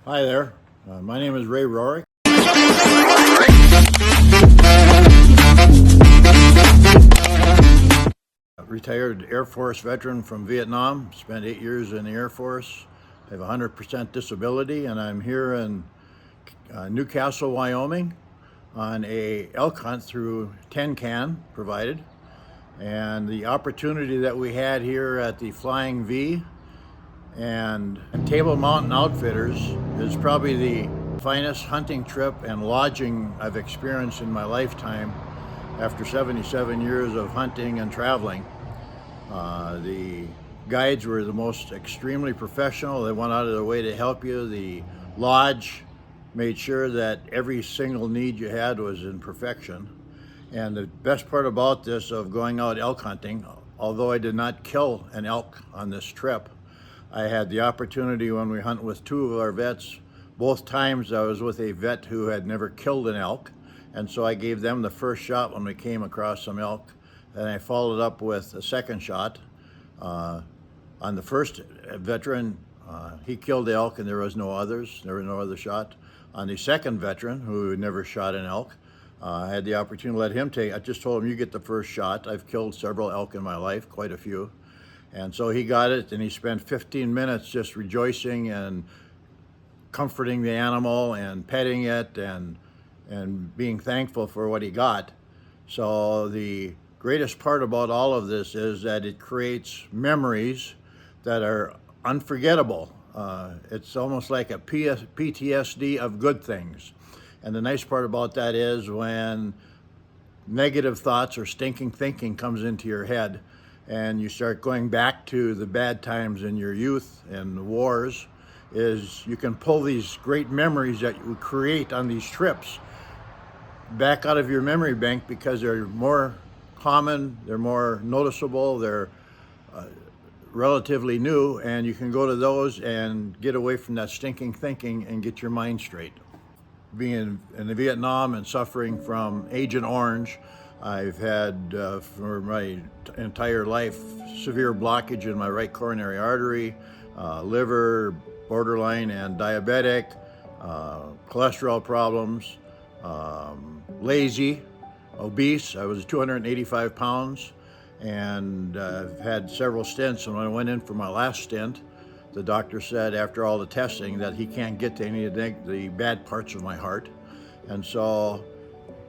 Hi there. My name is Ray Roerick. Retired Air Force veteran from Vietnam. Spent 8 years in the Air Force. I have 100% disability, and I'm here in Newcastle, Wyoming, on a elk hunt through Tin Can provided. And the opportunity that we had here at the Flying V and Table Mountain Outfitters is probably the finest hunting trip and lodging I've experienced in my lifetime after 77 years of hunting and traveling. The guides were the most extremely professional. They went out of their way to help you. The lodge made sure that every single need you had was in perfection. And the best part about this of going out elk hunting, although I did not kill an elk on this trip, I had the opportunity when we hunt with two of our vets. Both times I was with a vet who had never killed an elk, and so I gave them the first shot when we came across some elk, and I followed up with a second shot. On the first veteran, he killed the elk and there was no others. There was no other shot. On the second veteran, who had never shot an elk, I had the opportunity to let him take. I just told him, you get the first shot. I've killed several elk in my life, quite a few. And so he got it, and he spent 15 minutes just rejoicing and comforting the animal and petting it and being thankful for what he got. So the greatest part about all of this is that it creates memories that are unforgettable. It's almost like a PTSD of good things. And the nice part about that is when negative thoughts or stinking thinking comes into your head, and you start going back to the bad times in your youth and the wars, is you can pull these great memories that you create on these trips back out of your memory bank because they're more common, they're more noticeable, they're relatively new, and you can go to those and get away from that stinking thinking and get your mind straight. Being in Vietnam and suffering from Agent Orange, I've had for my entire life severe blockage in my right coronary artery, liver, borderline and diabetic, cholesterol problems, lazy, obese. I was 285 pounds, and I've had several stints. And when I went in for my last stint, the doctor said after all the testing that he can't get to any of the bad parts of my heart. And so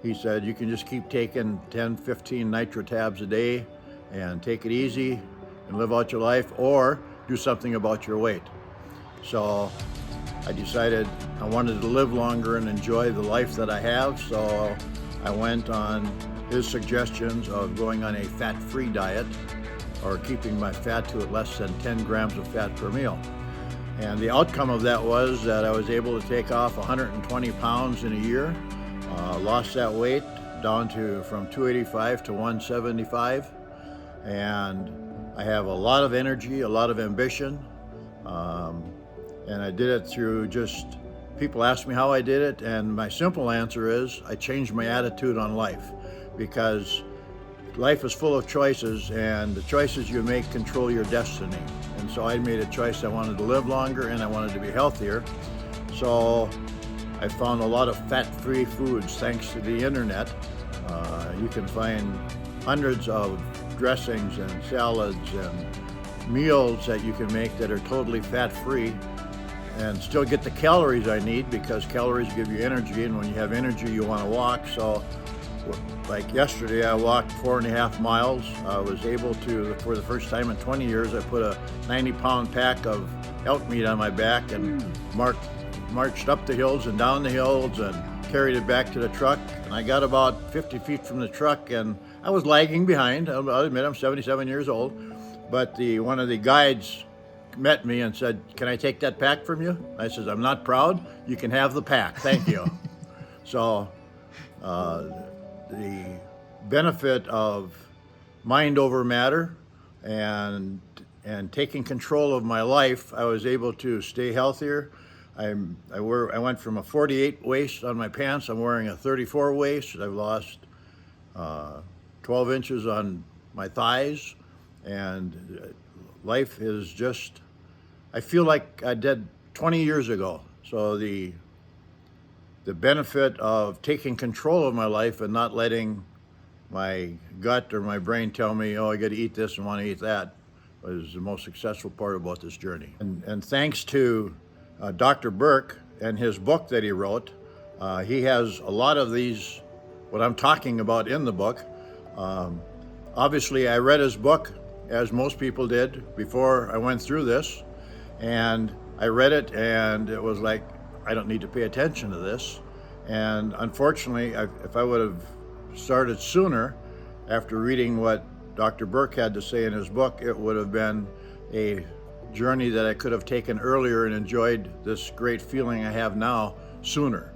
he said, you can just keep taking 10, 15 nitro tabs a day and take it easy and live out your life, or do something about your weight. So I decided I wanted to live longer and enjoy the life that I have. So I went on his suggestions of going on a fat-free diet or keeping my fat to less than 10 grams of fat per meal. And the outcome of that was that I was able to take off 120 pounds in a year. Lost that weight down to from 285 to 175, and I have a lot of energy, a lot of ambition, and I did it through just people ask me how I did it, and my simple answer is I changed my attitude on life, because life is full of choices, and the choices you make control your destiny. And so I made a choice. I wanted to live longer and I wanted to be healthier. So I found a lot of fat-free foods thanks to the internet. You can find hundreds of dressings and salads and meals that you can make that are totally fat-free and still get the calories I need, because calories give you energy, and when you have energy you want to walk. So like yesterday I walked 4.5 miles. I was able to, for the first time in 20 years, I put a 90-pound pack of elk meat on my back and marched up the hills and down the hills and carried it back to the truck. And I got about 50 feet from the truck, and I was lagging behind. I'll admit I'm 77 years old, but one of the guides met me and said, "Can I take that pack from you?" I said, "I'm not proud. You can have the pack. Thank you." So the benefit of mind over matter and taking control of my life, I was able to stay healthier. I went from a 48 waist on my pants. I'm wearing a 34 waist. I've lost 12 inches on my thighs, and life is just, I feel like I did 20 years ago. So the benefit of taking control of my life and not letting my gut or my brain tell me, oh, I got to eat this and want to eat that, was the most successful part about this journey. And thanks to Dr. Burke and his book that he wrote, he has a lot of these, what I'm talking about in the book. Obviously, I read his book, as most people did, before I went through this. And I read it, and it was like, I don't need to pay attention to this. And unfortunately, if I would have started sooner, after reading what Dr. Burke had to say in his book, it would have been a journey that I could have taken earlier and enjoyed this great feeling I have now sooner.